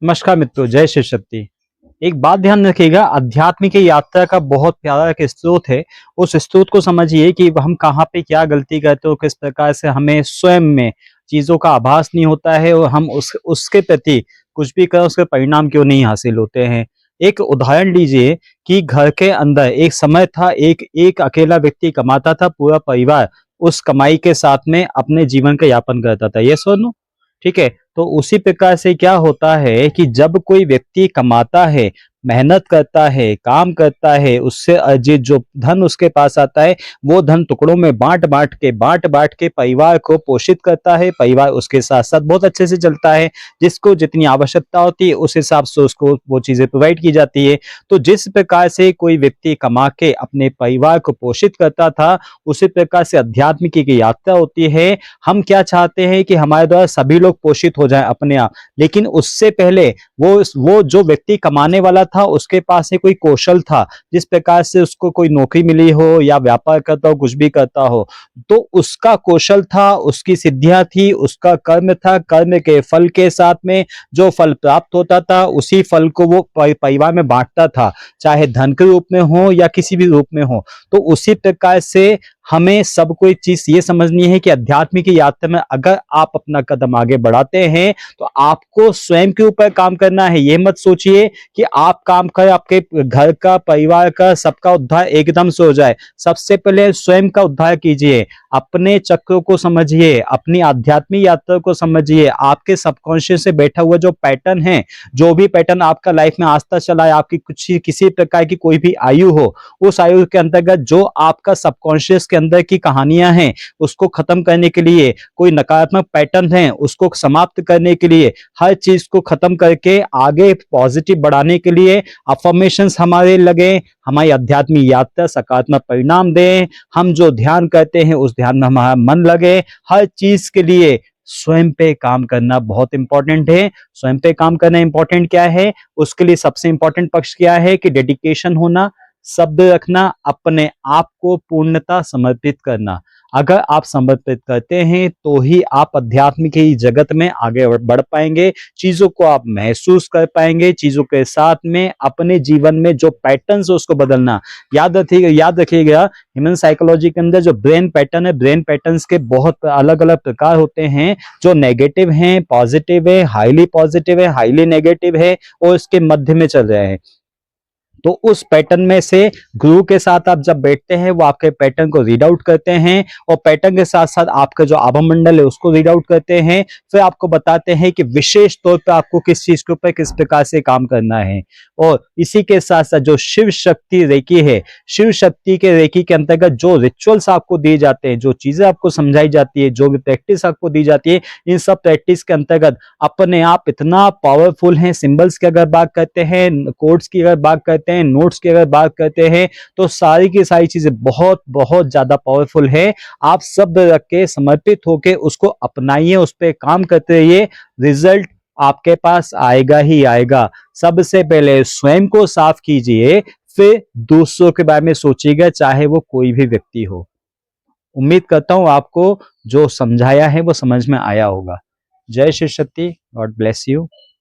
नमस्कार मित्रों, जय श्री शक्ति। एक बात ध्यान रखिएगा, अध्यात्म की यात्रा का बहुत प्यारा एक स्रोत है। उस स्रोत को समझिए कि हम कहाँ पे क्या गलती करते हो, किस प्रकार से हमें स्वयं में चीजों का आभास नहीं होता है और हम उसके प्रति कुछ भी करें उसके परिणाम क्यों नहीं हासिल होते हैं। एक उदाहरण लीजिए कि घर के अंदर एक समय था, एक एक अकेला व्यक्ति कमाता था, पूरा परिवार उस कमाई के साथ में अपने जीवन का यापन करता था। ये सुनो, ठीक है। तो उसी प्रकार से क्या होता है कि जब कोई व्यक्ति कमाता है, मेहनत करता है, काम करता है, उससे अर्जित जो धन उसके पास आता है, वो धन टुकड़ों में बांट बांट के परिवार को पोषित करता है। परिवार उसके साथ साथ बहुत अच्छे से चलता है। जिसको जितनी आवश्यकता होती है उस हिसाब से उसको वो चीजें प्रोवाइड की जाती है। तो जिस प्रकार से कोई व्यक्ति कमा के अपने परिवार को पोषित करता था, उसी प्रकार से अध्यात्म की यात्रा होती है। हम क्या चाहते हैं कि हमारे द्वारा सभी लोग पोषित हो जाएं अपने आप, लेकिन उससे पहले वो जो व्यक्ति कमाने वाला था उसके पास से कोई कौशल था, जिस प्रकार से उसको कोई नौकरी मिली हो या व्यापार करता हो, कुछ भी करता हो, तो उसका कौशल था, उसकी सिद्धियां थी, उसका कर्म था। कर्म के फल के साथ में जो फल प्राप्त होता था उसी फल को वो परिवार में बांटता था, चाहे धन के रूप में हो या किसी भी रूप में हो। तो उसी प्रकार से हमें सब कोई चीज ये समझनी है कि अध्यात्म की यात्रा में अगर आप अपना कदम आगे बढ़ाते हैं तो आपको स्वयं के ऊपर काम करना है। ये मत सोचिए कि आप काम करें, आपके घर का, परिवार का, सबका उद्धार एकदम से हो जाए। सबसे पहले स्वयं का उद्धार कीजिए, अपने चक्रों को समझिए, अपनी आध्यात्मिक यात्रा को समझिए। आपके सबकॉन्शियस से बैठा हुआ जो पैटर्न है, जो भी पैटर्न आपका लाइफ में आज तक चला है, आपकी कुछ किसी प्रकार की कोई भी आयु हो, उस आयु के अंतर्गत जो आपका सबकॉन्शियस के अंदर की कहानियां हैं, उसको खत्म करने के लिए, कोई नकारात्मक पैटर्न है उसको समाप्त करने के लिए, हर चीज को खत्म करके आगे पॉजिटिव बढ़ाने के लिए अफर्मेशंस हमारे लगे, हमारी आध्यात्मिक यात्रा सकारात्मक परिणाम दें। हम जो ध्यान करते हैं उस ध्यान में हमारा मन लगे। हर चीज के लिए स्वयं पे काम करना बहुत इंपॉर्टेंट है। स्वयं पे काम करना इंपॉर्टेंट क्या है, उसके लिए सबसे इंपॉर्टेंट पक्ष क्या है कि डेडिकेशन होना, शब्द रखना, अपने आप को पूर्णता समर्पित करना। अगर आप समर्पित करते हैं तो ही आप अध्यात्म की जगत में आगे बढ़ पाएंगे, चीजों को आप महसूस कर पाएंगे, चीजों के साथ में अपने जीवन में जो पैटर्न्स है उसको बदलना। याद रखिएगा, ह्यूमन साइकोलॉजी के अंदर जो ब्रेन पैटर्न है, ब्रेन पैटर्न्स के बहुत अलग अलग प्रकार होते हैं। जो नेगेटिव हैं, पॉजिटिव है, हाईली नेगेटिव है और इसके मध्य में चल रहे हैं। तो उस पैटर्न में से गुरु के साथ आप जब बैठते हैं, वो आपके पैटर्न को रीड आउट करते हैं और पैटर्न के साथ साथ आपका जो आभा मंडल है उसको रीड आउट करते हैं। फिर आपको बताते हैं कि विशेष तौर पर आपको किस चीज के ऊपर किस प्रकार से काम करना है। और इसी के साथ साथ जो शिव शक्ति रेकी है, शिव शक्ति के रेकी के अंतर्गत जो रिचुअल्स आपको दिए जाते हैं, जो चीजें आपको समझाई जाती है, जो भी प्रैक्टिस आपको दी जाती है, इन सब प्रैक्टिस के अंतर्गत अपने आप इतना पावरफुल है। सिंबल्स की अगर बात करते हैं, कोड्स की अगर बात करते हैं, नोट्स की अगर बात करते हैं, तो सारी की सारी चीजें बहुत बहुत ज्यादा पावरफुल है। आप शब्द रख के समर्पित होके उसको अपनाइए, उस पर काम करते रहिए, रिजल्ट आपके पास आएगा ही आएगा। सबसे पहले स्वयं को साफ कीजिए, फिर दूसरों के बारे में सोचिएगा, चाहे वो कोई भी व्यक्ति हो। उम्मीद करता हूं आपको जो समझाया है वो समझ में आया होगा। जय Shri Shakti, God bless you.